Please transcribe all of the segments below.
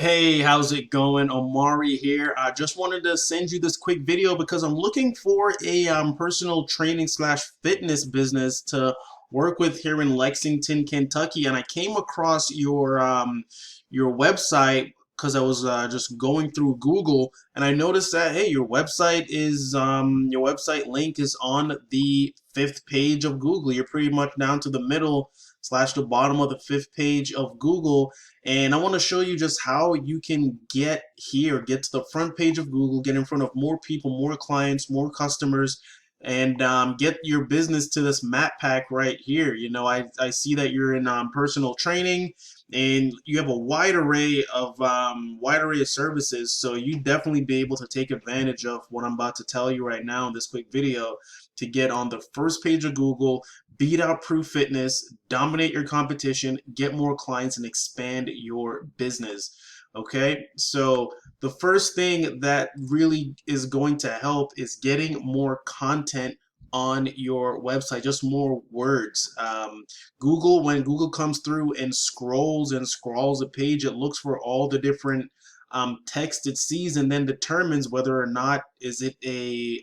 Hey, how's it going? Omari here. I just wanted to send you this quick video because I'm looking for a personal training slash fitness business to work with here in Lexington, Kentucky, and I came across your website because I was just going through Google, and I noticed that hey, your website link is on the fifth page of Google. You're pretty much down to the middle slash the bottom of the fifth page of Google, and I want to show you just how you can get to the front page of Google, get in front of more people, more clients, more customers, and get your business to this map pack right here. I see that you're in personal training, and you have a wide array of services. So you definitely be able to take advantage of what I'm about to tell you right now in this quick video to get on the first page of Google, beat out Proof Fitness, dominate your competition, get more clients, and expand your business. Okay, so the first thing that really is going to help is getting more content on your website, just more words. When Google comes through and scrolls a page, it looks for all the different text it sees and then determines whether or not is it a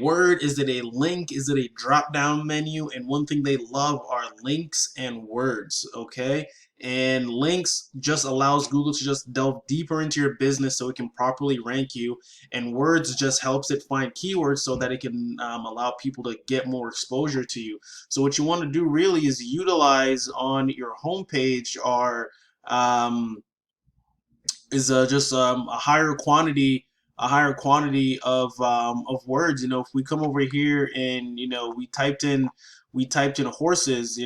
word? Is it a link? Is it a drop down menu? And one thing they love are links and words, okay? And links just allows Google to just delve deeper into your business so it can properly rank you. And words just helps it find keywords so that it can allow people to get more exposure to you. So what you want to do really is utilize on your homepage um, just a higher quantity of words. If we come over here and we typed in horses,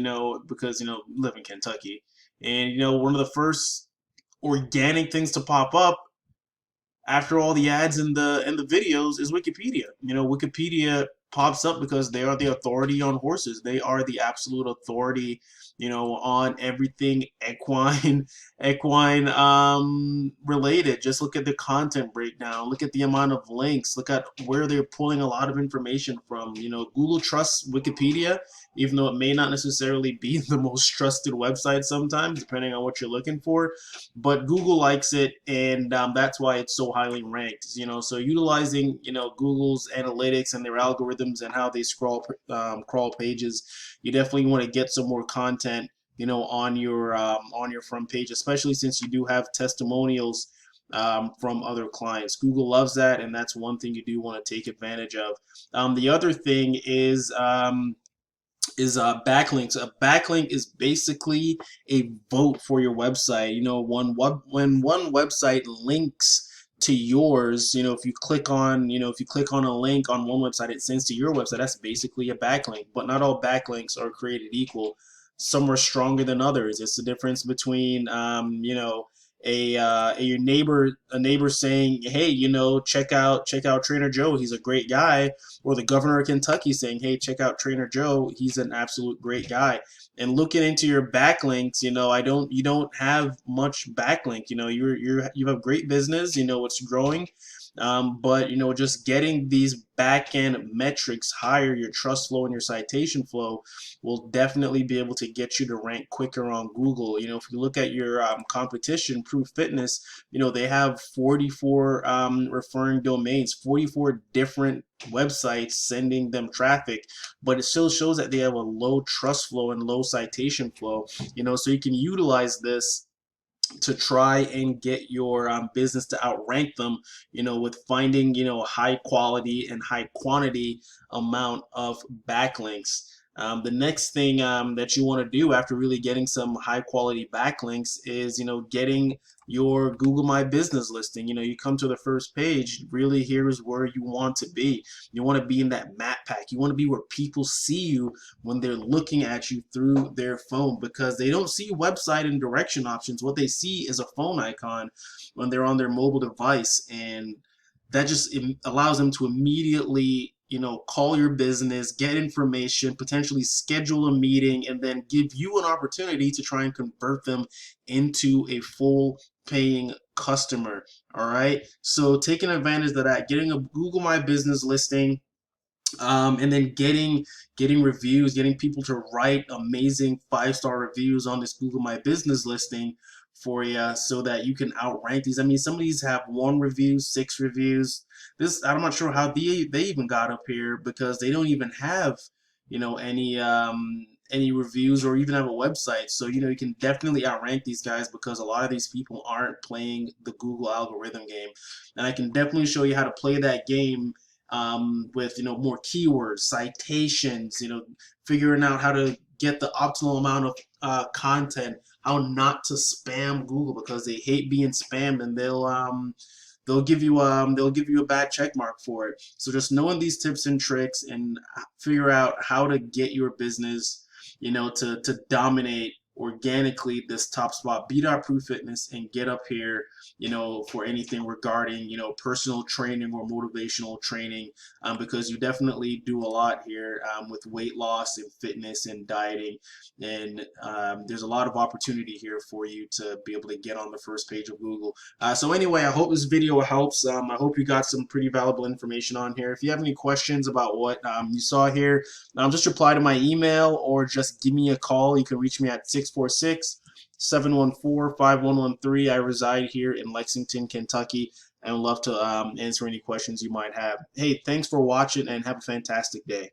because we live in Kentucky, and one of the first organic things to pop up after all the ads and the videos is Wikipedia. Wikipedia pops up because they are the authority on horses. They are the absolute authority, on everything equine related. Just look at the content breakdown, look at the amount of links, look at where they're pulling a lot of information from. Google trusts Wikipedia, even though it may not necessarily be the most trusted website sometimes, depending on what you're looking for, but Google likes it, and that's why it's so highly ranked. So utilizing Google's analytics and their algorithms and how they crawl pages, you definitely want to get some more content on your front page, especially since you do have testimonials from other clients. Google loves that, and that's one thing you do want to take advantage of. The other thing is backlinks. A backlink is basically a vote for your website. When one website links to yours, if you click on a link on one website, it sends to your website. That's basically a backlink. But not all backlinks are created equal. Some are stronger than others. It's the difference between a neighbor saying, hey, check out Trainer Joe, he's a great guy, or the governor of Kentucky saying, hey, check out Trainer Joe, he's an absolute great guy. And looking into your backlinks, you don't have much backlink. You have great business, it's growing, but just getting these back end metrics higher, your trust flow and your citation flow, will definitely be able to get you to rank quicker on Google. If you look at your competition, Proof Fitness, they have 44 referring domains, 44 different websites sending them traffic, but it still shows that they have a low trust flow and low citation flow. So you can utilize this to try and get your business to outrank them, with finding, high quality and high quantity amount of backlinks. The next thing that you want to do after really getting some high quality backlinks is, getting your Google My Business listing. You come to the first page, really here's where you want to be. You want to be in that map pack. You want to be where people see you when they're looking at you through their phone, because they don't see website and direction options. What they see is a phone icon when they're on their mobile device, and that just allows them to immediately call your business, get information, potentially schedule a meeting, and then give you an opportunity to try and convert them into a full paying customer. All right, so taking advantage of that, getting a Google My Business listing, and then getting reviews, getting people to write amazing 5-star reviews on this Google My Business listing for you so that you can outrank these. I mean, some of these have 1 review, 6 reviews. This, I'm not sure how they even got up here, because they don't even have, any reviews or even have a website. So, you can definitely outrank these guys, because a lot of these people aren't playing the Google algorithm game. And I can definitely show you how to play that game, with, more keywords, citations, figuring out how to get the optimal amount of content, how not to spam Google, because they hate being spammed, and they'll give you a bad check mark for it. So just knowing these tips and tricks, and figure out how to get your business, to dominate organically this top spot, B.Proof Fitness, and get up here, for anything regarding, personal training or motivational training, because you definitely do a lot here, with weight loss and fitness and dieting. And there's a lot of opportunity here for you to be able to get on the first page of Google. So anyway, I hope this video helps. I hope you got some pretty valuable information on here. If you have any questions about what you saw here, just reply to my email, or just give me a call. You can reach me at 646-714-5113. I reside here in Lexington, Kentucky, and would love to answer any questions you might have. Hey, thanks for watching, and have a fantastic day.